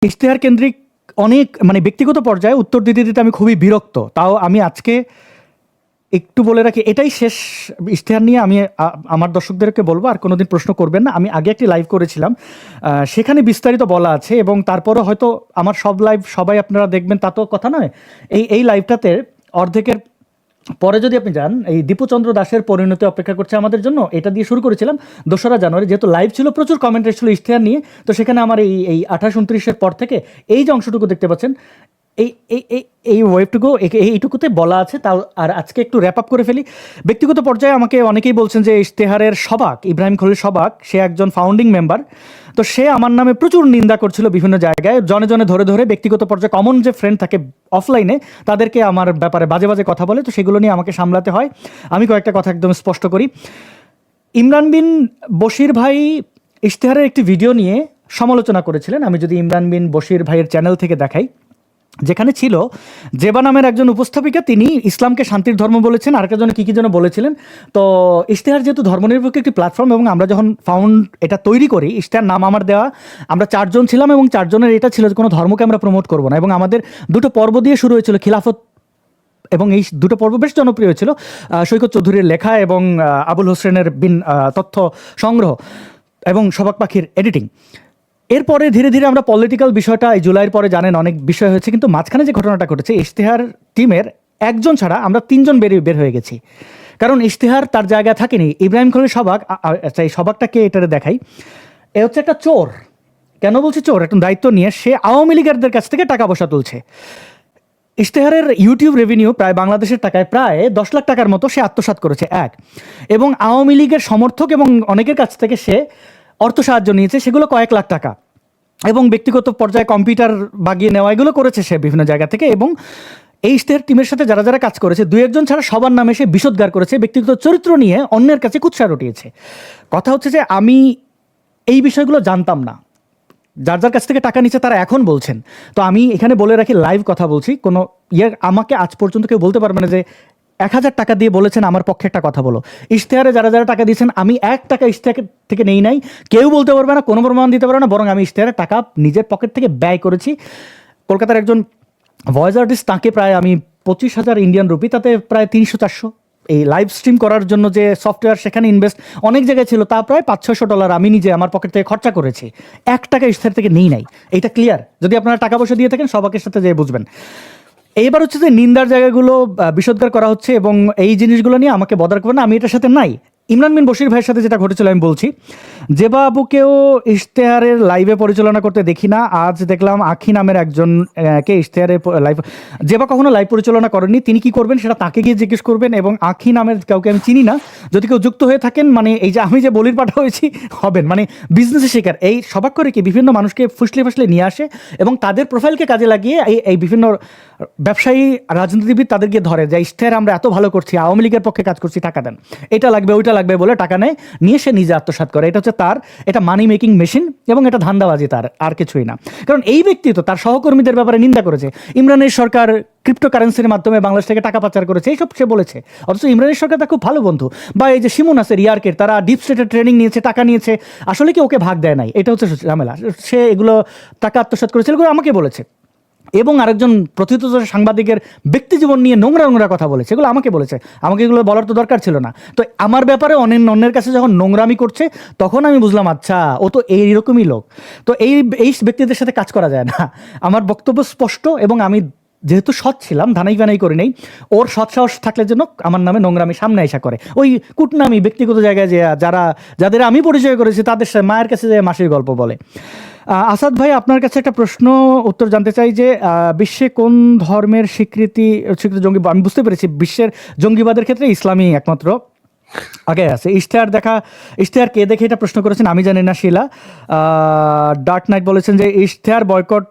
ইশতেহার কেন্দ্রিক অনেক মানে ব্যক্তিগত পর্যায়ে উত্তর দিতে দিতে আমি খুবই বিরক্ত। তাও আমি আজকে একটু বলে রাখি, এটাই শেষ ইশতেহার নিয়ে আমি আমার দর্শকদেরকে বলবো আর কোনোদিন প্রশ্ন করবেন না। আমি আগে একটি লাইভ করেছিলাম, সেখানে বিস্তারিত বলা আছে, এবং তারপরও হয়তো আমার সব লাইভ সবাই আপনারা দেখবেন তা তো কথা নয়। এই লাইভটাতে অর্ধেকের পরে যদি আপনি যান, এই দীপুচন্দ্র দাসের পরিণতি অপেক্ষা করছে আমাদের জন্য, এটা দিয়ে শুরু করেছিলাম 2রা জানুয়ারি, যেহেতু লাইভ ছিল, প্রচুর কমেন্ট এসেছিল ইশতেহার নিয়ে। তো সেখানে আমার এই 28-29-এর পর থেকে এই যে অংশটুকু দেখতে পাচ্ছেন, এই এই এই এই ওয়েবটুকু এইটুকুতে বলা আছে। তাও আর আজকে একটু র্যাপ আপ করে ফেলি। ব্যক্তিগত পর্যায়ে আমাকে অনেকেই বলছেন যে ইশতেহারের সবাক ইব্রাহিম খলিল সবাক, সে একজন ফাউন্ডিং মেম্বার। তো সে আমার নামে প্রচুর নিন্দা করছিল বিভিন্ন জায়গায়, জনে জনে ধরে ধরে ব্যক্তিগত পর্যায়ে কমন যে ফ্রেন্ড থাকে অফলাইনে, তাদেরকে আমার ব্যাপারে বাজে বাজে কথা বলে। তো সেগুলো নিয়ে আমাকে সামলাতে হয়। আমি কয়েকটা কথা একদম স্পষ্ট করি। ইমরান বিন বশির ভাই ইশতেহারের একটি ভিডিও নিয়ে সমালোচনা করেছিলেন। আমি যদি ইমরান বিন বশির ভাইয়ের চ্যানেল থেকে দেখাই, যেখানে ছিল জেবা নামের একজন উপস্থাপিকা, তিনি ইসলামকে শান্তির ধর্ম বলেছেন, আর একজন কী যেন বলেছিলেন। তো ইশতেহার যেহেতু ধর্মনিরপেক্ষ একটি প্ল্যাটফর্ম, এবং আমরা যখন এটা তৈরি করি, ইশতেহার নাম আমার দেওয়া, আমরা 4 জন ছিলাম, এবং 4 জনের এটা ছিল যে কোনো ধর্মকে আমরা প্রমোট করবো না। এবং আমাদের 2টো পর্ব দিয়ে শুরু হয়েছিল খিলাফত, এবং এই 2টো পর্ব বেশ জনপ্রিয় হয়েছিল। সৈকত চৌধুরীর লেখা এবং আবুল হোসেনের তথ্য সংগ্রহ এবং সবাক পাখির এডিটিং। এরপরে ধীরে ধীরে আমরা পলিটিক্যাল বিষয়টা এই জুলাইয়ের পরে জানেন অনেক বিষয় হয়েছে, কিন্তু মাঝখানে যে ঘটনাটা ঘটেছে, ইশতেহার টিমের একজন ছাড়া আমরা 3 জন বের হয়ে গেছি। কারণ ইশতেহার তার জায়গায় থাকেনি। ইব্রাহিম খলিল সবাক, আচ্ছা এই সবাকটাকে এটারে দেখাই, এ হচ্ছে একটা চোর। কেন বলছি চোর? একটা দায়িত্ব নিয়ে সে আওয়ামী লীগেরদের কাছ থেকে টাকা পয়সা তুলছে। ইশতেহারের ইউটিউব রেভিনিউ প্রায় বাংলাদেশের টাকায় প্রায় 10 লাখ টাকার মতো সে আত্মসাৎ করেছে এবং আওয়ামী লীগের সমর্থক এবং অনেকের কাছ থেকে সে অর্থ সাহায্য নিয়েছে, সেগুলো কয়েক লাখ টাকা, এবং ব্যক্তিগত পর্যায়ে কম্পিউটার বাগিয়ে নেওয়া, এগুলো করেছে সে বিভিন্ন জায়গা থেকে। এবং এই ইশতেহার টিমের সাথে যারা যারা কাজ করেছে, 2-1 ছাড়া সবার নামে সে বিষোদ্গার করেছে, ব্যক্তিগত চরিত্র নিয়ে অন্যের কাছে কুৎসা রটিয়েছে। কথা হচ্ছে যে আমি এই বিষয়গুলো জানতাম না, যার যার কাছ থেকে টাকা নিচ্ছে তারা এখন বলছেন। তো আমি এখানে বলে রাখি, লাইভ কথা বলছি, কোনো আমাকে আজ পর্যন্ত কেউ বলতে পারবে না যে 1000 টাকা দিয়ে বলেছেন আমার পক্ষে একটা কথা বলো। ইশতেহারে যারা যারা টাকা দিয়েছেন, আমি 1 টাকা ইশতেহার থেকে নেই নাই, কেউ বলতে পারবে না, কোনো প্রমাণ দিতে পারবে না, বরং আমি ইশতেহারের টাকা নিজের পকেট থেকে ব্যয় করেছি। কলকাতার একজন ভয়েস আর্টিস্ট, তাকে প্রায় আমি 25,000 ইন্ডিয়ান রুপি, তাতে প্রায় 300-400 এই লাইভ স্ট্রিম করার জন্য যে সফটওয়্যার, সেখানে ইনভেস্ট অনেক জায়গায় ছিল, তা প্রায় $500-600 আমি নিজে আমার পকেট থেকে খরচা করেছি। 1 টাকা ইশতেহার থেকে নেই নাই, এইটা ক্লিয়ার। যদি আপনারা টাকা পয়সা দিয়ে থাকেন, সবাকের সাথে যেয়ে বুঝবেন। এইবার হচ্ছে যে নিন্দার জায়গাগুলো বিষোদ্গার করা হচ্ছে, এবং এই জিনিসগুলো নিয়ে আমাকে বদার করবে না, আমি এটার সাথে নাই। ইমরান বিন বশির ভাইয়ের সাথে যেটা ঘটেছিল আমি বলছি, জেবা আবুকেও ইশতেহারের লাইভে পরিচালনা করতে দেখি না। আজ দেখলাম আখি নামের একজনকে ইশতেহারের লাইভ, জেবা কখনো লাইভ পরিচালনা করেননি, তিনি কি করবেন সেটা তাকে গিয়ে জিজ্ঞেস করবেন। এবং আখি নামের কাউকে আমি চিনি না। যদি কেউ যুক্ত হয়ে থাকেন, মানে এই যে আমি যে বলির পাঠা হয়েছি, হবেন মানে বিজনেসের শিকার। এই সবাক করে কি বিভিন্ন মানুষকে ফুসলে ফাসলে নিয়ে আসে, এবং তাদের প্রোফাইলকে কাজে লাগিয়ে এই বিভিন্ন ব্যবসায়ী রাজনীতিবিদ তাদের গিয়ে ধরে যে ইশতেহার আমরা এত ভালো করছি, আওয়ামী লীগের পক্ষে কাজ করছি, টাকা দেন, এটা লাগবে ওইটা লাগবে বলে টাকা নেয়, নিয়ে সে নিজে আত্মসাৎ করে। এটা হচ্ছে তার, এটা মানি মেকিং মেশিন, এবং এটা ধান্দাবাজি, তার আর কিছুই না। কারণ এই ব্যক্তি তো তার সহকর্মীদের ব্যাপারে নিন্দা করেছে, ইমরানের সরকার ক্রিপ্টোকারেন্সির মাধ্যমে বাংলাদেশ থেকে টাকা পাচার করেছে, এইসব সে বলেছে। অথচ ইমরানের সরকার তার খুব ভালো বন্ধু। বা এই যে শিমুন আছে ইয়ার্কের, তারা ডিপ স্টেটের ট্রেনিং নিয়েছে, টাকা নিয়েছে, আসলে কি ওকে ভাগ দেয় নাই, এটা হচ্ছে ঝামেলা। সে এগুলো টাকা আত্মসাৎ করেছে, এগুলো আমাকে বলেছে। এবং আরেকজন প্রথিতযশা সাংবাদিকের ব্যক্তি জীবন নিয়ে নোংরা নোংরা কথা বলেছে, এগুলো আমাকে বলেছে। আমাকে এগুলো বলার তো দরকার ছিল না। তো আমার ব্যাপারে অন্যের কাছে যখন নোংরামি করছে, তখন আমি বুঝলাম আচ্ছা ও তো এইরকমই লোক। তো এই ব্যক্তিদের সাথে কাজ করা যায় না। আমার বক্তব্য স্পষ্ট, এবং আমি যেহেতু সৎ ছিলাম, ধানাই বানাই করে নেই। ওর সৎ সাহস থাকলে যেন আমার নামে নোংরামি সামনে আসা করে, ওই কুটনামি ব্যক্তিগত জায়গায় যে যাদের আমি পরিচয় করেছি, তাদের মায়ের কাছে যে মাসির গল্প বলে। আসাদ ভাই, আপনার কাছে একটা প্রশ্ন উত্তর জানতে চাই যে বিশ্বে কোন ধর্মের স্বীকৃতি জঙ্গি? আমি বুঝতে পেরেছি, বিশ্বের জঙ্গিবাদের ক্ষেত্রে ইসলামী একমাত্র আগে আছে। ইশতেহার কে দেখে এটা প্রশ্ন করেছেন আমি জানি না। শিলা ডার্ক নাইট বলেছেন যে ইশতেহার বয়কট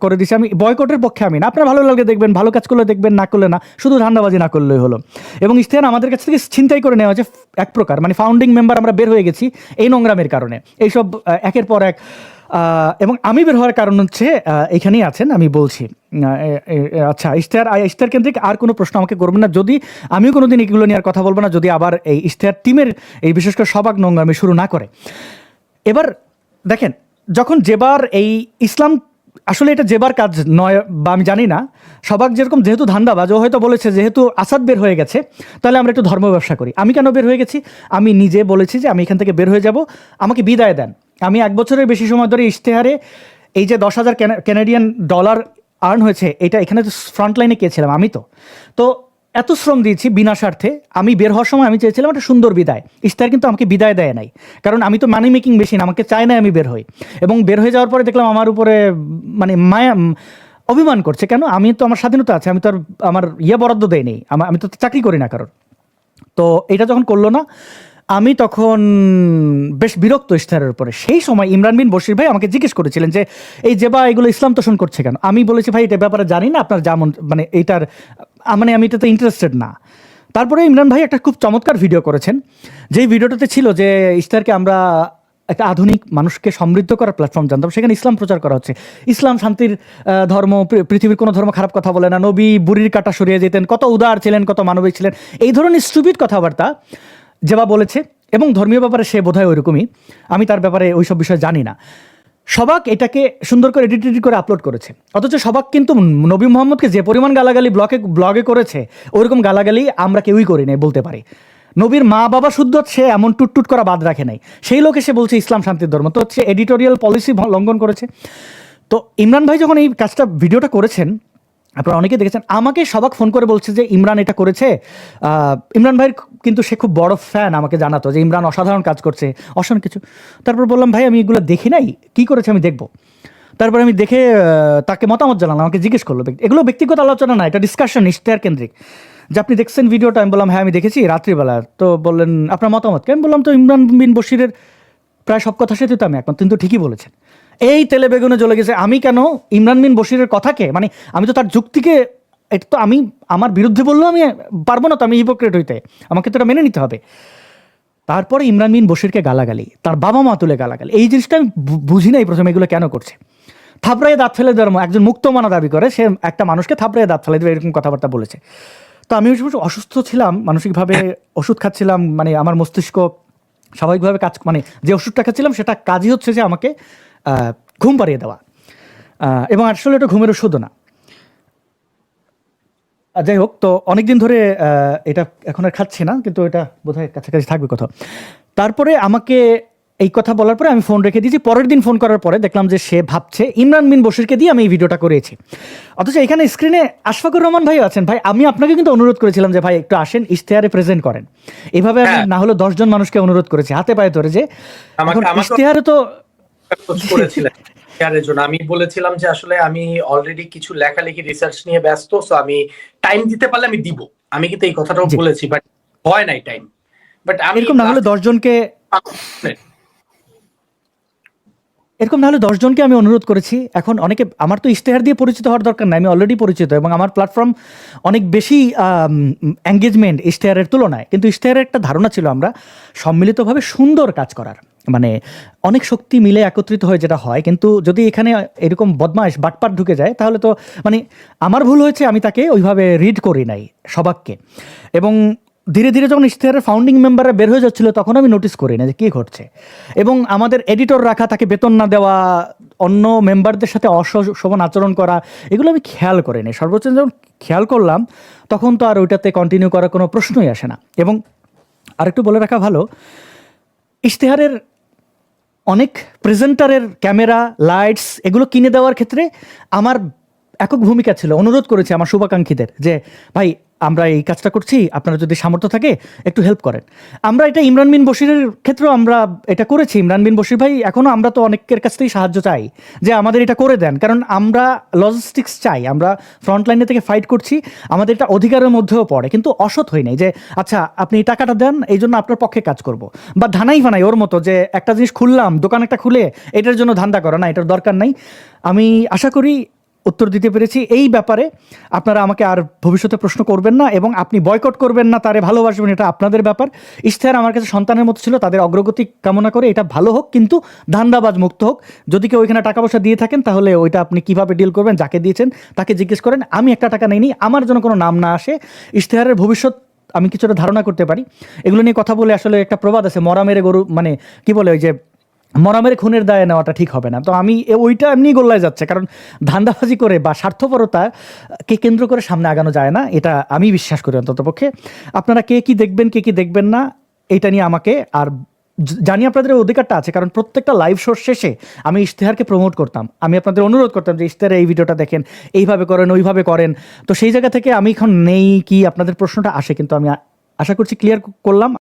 করে দিছে। আমি বয়কটের পক্ষে আমি না, আপনার ভালো লাগলে দেখবেন, ভালো কাজ করলে দেখবেন, না করলে না, শুধু ধান্দাবাজি না করলেই হলো। এবং ইশতেহার আমাদের কাছ থেকে ছিনতাই করে নেওয়া হয়েছে এক প্রকার, মানে ফাউন্ডিং মেম্বার আমরা বের হয়ে গেছি এই নোংরামের কারণে, এইসব একের পর এক। এবং আমি বের হওয়ার কারণ হচ্ছে এখানেই আছেন, আমি বলছি। আচ্ছা, ইশতেহার কেন্দ্রিক আর কোনো প্রশ্ন আমাকে করবেন না, যদি আমিও কোনোদিন এগুলো নিয়ে আর কথা বলবো না, যদি আবার এই ইশতেহার টিমের এই বিশেষ করে সবাক নোংরামি শুরু না করে। এবার দেখেন, যখন জেবার এই ইসলাম আসলে এটা যেবার কাজ নয় বা আমি জানি না, সবাক যেরকম যেহেতু ধান্দাবাজ, ও হয়তো বলেছে যেহেতু আসাদ বের হয়ে গেছে তাহলে আমরা একটু ধর্ম ব্যবসা করি। আমি কেন বের হয়ে গেছি? আমি নিজে বলেছি যে আমি এখান থেকে বের হয়ে যাব, আমাকে বিদায় দেন। আমি 1 বছরের বেশি সময় ধরে ইশতেহারে এই যে 10,000 কানাডিয়ান ডলার আর্ন হয়েছে, এটা এখানে ফ্রন্ট লাইনে কে ছিলাম? আমি তো এত শ্রম দিয়েছি বিনা স্বার্থে। আমি বের হওয়ার সময় আমি চেয়েছিলাম একটা সুন্দর বিদায়, ইশতেহার কিন্তু আমাকে বিদায় দেয় নাই, কারণ আমি তো মানি মেকিং মেশিন, আমাকে চায় না আমি বের হই। এবং বের হয়ে যাওয়ার পরে দেখলাম আমার উপরে মানে মায়া অভিমান করছে। কেন? আমি তো, আমার স্বাধীনতা আছে, আমি তো আর আমার বরাদ্দ দেয় নেই, আমি তো চাকরি করি না কারোর। তো এটা যখন করলো না, আমি তখন বেশ বিরক্ত ইশতেহারের উপরে। সেই সময় ইমরান বিন বশির ভাই আমাকে জিজ্ঞেস করেছিলেন যে এই যেবা এগুলো ইসলাম তোষণ করছে কেন? আমি বলেছি ভাই এটা ব্যাপারে জানি না, আপনার যেমন মানে এইটার মানে আমি এটাতে ইন্টারেস্টেড না। তারপরে ইমরান ভাই একটা খুব চমৎকার ভিডিও করেছেন, যেই ভিডিওটাতে ছিল যে ইশতেহারকে আমরা একটা আধুনিক মানুষকে সমৃদ্ধ করার প্ল্যাটফর্ম জানতাম, সেখানে ইসলাম প্রচার করা হচ্ছে। ইসলাম শান্তির ধর্ম, পৃথিবীর কোনো ধর্ম খারাপ কথা বলে না, নবী বুড়ির কাটা সরিয়ে যেতেন, কত উদার ছিলেন, কত মানবিক ছিলেন, এই ধরনের স্টুপিড কথাবার্তা যেবা বলেছে। এবং ধর্মীয় ব্যাপারে সে বোধহয় ওইরকমই, আমি তার ব্যাপারে ওইসব বিষয় জানি না। সবাক এটাকে সুন্দর করে এডিট করে আপলোড করেছে, অথচ সবাক কিন্তু নবী মোহাম্মদকে যে পরিমাণ গালাগালি ব্লগে করেছে, ওইরকম গালাগালি আমরা কেউই করি নাই বলতে পারি। নবীর মা বাবা শুদ্ধ, সে এমন টুটটুট করা বাদ রাখে নাই। সেই লোক এসে বলছে ইসলাম শান্তির ধর্ম, তো হচ্ছে এডিটোরিয়াল পলিসি লঙ্ঘন করেছে। তো ইমরান ভাই যখন এই কাজটা ভিডিওটা করেছেন, আপনারা অনেকে দেখেছেন, আমাকে সবাক ফোন করে বলছে যে ইমরান এটা করেছে। ইমরান ভাইয়ের কিন্তু সে খুব বড় ফ্যান, আমাকে জানাতো যে ইমরান অসাধারণ কাজ করছে, অসাধারণ কিছু। তারপর বললাম ভাই আমি এগুলো দেখি নাই, কী করেছে আমি দেখবো। তারপরে আমি দেখে তাকে মতামত জানালাম, আমাকে জিজ্ঞেস করলো। এগুলো ব্যক্তিগত আলোচনা না, এটা ডিসকাশন, ইশতেহার কেন্দ্রিক। যে আপনি দেখছেন ভিডিওটা? আমি বললাম হ্যাঁ আমি দেখেছি রাত্রিবেলা। তো বললেন আপনার মতামত কি? আমি বললাম তো ইমরান বিন বশিরের প্রায় সব কথার সাথে তো আমি একমত, কিন্তু ঠিকই বলেছেন। এই তেলে বেগুনে জ্বলে গেছে। আমি কেন ইমরান বিন বশিরের কথাকে, মানে আমি তো তার যুক্তিকে, এটা তো আমি আমার বিরুদ্ধে বললেও আমি পারবো না, তো আমি হিপোক্রেট হইতে, আমাকে তো এটা মেনে নিতে হবে। তারপরে ইমরান বিন বশিরকে গালাগালি, তার বাবা মা তুলে গালাগালি, এই জিনিসটা আমি বুঝি নাই প্রথমে এগুলো কেন করছে। থাপড়াইয়ে দাঁত ফেলে দেওয়ার, একজন মুক্তমানা দাবি করে সে একটা মানুষকে থাপড়াইয়ে দাঁত ফেলে দেবে, এরকম কথাবার্তা বলেছে। তো আমি অসুস্থ ছিলাম মানসিকভাবে, ওষুধ খাচ্ছিলাম, মানে আমার মস্তিষ্ক স্বাভাবিকভাবে কাজ, মানে যে ওষুধটা খাচ্ছিলাম সেটা কাজই হচ্ছে যে আমাকে ঘুম পাড়িয়ে দেওয়া, এবং আসলে এটা ঘুমের ওষুধও না। যাই হোক, তো অনেকদিন ধরে এটা এখন আর খাচ্ছি না, কিন্তু এটা বোধহয় কাছাকাছি থাকবে কোথাও। তারপরে আমাকে এই কথা বলার পরে আমি ফোন রেখে দিয়েছি। পরের দিন ফোন করার পরে দেখলাম যে সে ভাবছে ইমরান বিন বশিরকে দিয়ে আমি এই ভিডিওটা করেছি। অথচ এখানে স্ক্রিনে আশফাকুর রহমান ভাই আছেন। ভাই আমি আপনাকে কিন্তু অনুরোধ করেছিলাম যে ভাই একটু আসেন, ইশতেহারে প্রেজেন্ট করেন। এভাবে আমি না হলে 10 জন মানুষকে অনুরোধ করেছি হাতে পায়ে ধরে, যে এখন ইশতেহারে তো করেছিলেন ইশতেহারের জন্য। আমি বলেছিলাম যে আসলে আমি অলরেডি কিছু লেখালেখি রিসার্চ নিয়ে ব্যস্ত, সো আমি টাইম দিতে পারলে আমি দিব। আমি কিন্তু এই কথাটাও বলেছি, বাট হয় নাই টাইম। বাট আমি এরকম না হলে 10 জনকে আমি অনুরোধ করেছি। এখন অনেকে, আমার তো ইশতেহার দিয়ে পরিচিত হওয়ার দরকার নাই, আমি অলরেডি পরিচিত, এবং আমার প্ল্যাটফর্ম অনেক বেশি এঙ্গেজমেন্ট ইশতেহারের তুলনায়। কিন্তু ইশতেহারের একটা ধারণা ছিল আমরা সম্মিলিতভাবে সুন্দর কাজ করার, মানে অনেক শক্তি মিলে একত্রিত হয়ে যেটা হয়। কিন্তু যদি এখানে এরকম বদমাইশ বাটপাট ঢুকে যায় তাহলে তো, মানে আমার ভুল হয়েছে, আমি তাকে ওইভাবে রিড করি নাই সবাককে। এবং ধীরে ধীরে যখন ইশতেহারের ফাউন্ডিং মেম্বাররা বের হয়ে যাচ্ছিল তখন আমি নোটিস করি না যে কী ঘটছে। এবং আমাদের এডিটর রাখা, তাকে বেতন না দেওয়া, অন্য মেম্বারদের সাথে অসমান আচরণ করা, এগুলো আমি খেয়াল করিনি। সর্বোচ্চ যখন খেয়াল করলাম তখন তো আর ওইটাতে কন্টিনিউ করার কোনো প্রশ্নই আসে না। এবং আরেকটু বলে রাখা ভালো, ইশতেহারের অনেক প্রেজেন্টারের ক্যামেরা, লাইটস এগুলো কিনে দেওয়ার ক্ষেত্রে আমার একক ভূমিকা ছিল। অনুরোধ করেছি আমার শুভাকাঙ্ক্ষীদের যে ভাই আমরা এই কাজটা করছি, আপনারা যদি সামর্থ্য থাকে একটু হেল্প করেন। আমরা এটা ইমরান বিন বশিরের ক্ষেত্রেও আমরা এটা করেছি। ইমরান বিন বশির ভাই, এখনও আমরা তো অনেকের কাছ থেকেই সাহায্য চাই যে আমাদের এটা করে দেন, কারণ আমরা লজিস্টিক্স চাই, আমরা ফ্রন্ট লাইনে থেকে ফাইট করছি, আমাদের এটা অধিকারের মধ্যেও পড়ে। কিন্তু অসৎ হই নাই যে আচ্ছা আপনি টাকাটা দেন এই জন্য আপনার পক্ষে কাজ করব, বা ধানাই ফানাই ওর মতো যে একটা জিনিস খুললাম, দোকান একটা খুলে এটার জন্য ধান্দা করা, না, এটার দরকার নাই। আমি আশা করি উত্তর দিতে পেরেছি। এই ব্যাপারে আপনারা আমাকে আর ভবিষ্যতে প্রশ্ন করবেন না, এবং আপনি বয়কট করবেন না, তারে ভালোবাসবেন, এটা আপনাদের ব্যাপার। ইশতেহার আমার কাছে সন্তানের মতো ছিল, তাদের অগ্রগতি কামনা করে এটা ভালো হোক, কিন্তু ধান্দাবাজ মুক্ত হোক। যদি কেউ ওইখানে টাকা পয়সা দিয়ে থাকেন তাহলে ওইটা আপনি কিভাবে ডিল করবেন, যাকে দিয়েছেন তাকে জিজ্ঞেস করেন। আমি একটা টাকা নেইনি, আমার জন্য কোনো নাম না আসে। ইশতেহারের ভবিষ্যৎ আমি কিছুটা ধারণা করতে পারি। এগুলো নিয়ে কথা বলে আসলে একটা প্রবাদ আছে, মরা মেরে গরু, মানে কি বলে, ওই যে মরামের খুনের দায়ে নেওয়াটা ঠিক হবে না। তো আমি ওইটা এমনি গোল্লায় যাচ্ছে, কারণ ধান্দাবাজি করে বা স্বার্থপরতা কে কেন্দ্র করে সামনে আগানো যায় না, এটা আমি বিশ্বাস করি অন্ততপক্ষে। আপনারা কে কি দেখবেন কে কি দেখবেন না এটা নিয়ে আমাকে আর জানি আপনাদের অধিকারটা আছে, কারণ প্রত্যেকটা লাইভ শোর শেষে আমি ইশতেহারকে প্রমোট করতাম, আমি আপনাদের অনুরোধ করতাম যে ইশতেহারে এই ভিডিওটা দেখেন, এইভাবে করেন ওইভাবে করেন। তো সেই জায়গা থেকে আমি এখন নেই কি আপনাদের প্রশ্নটা আসে, কিন্তু আমি আশা করছি ক্লিয়ার করলাম।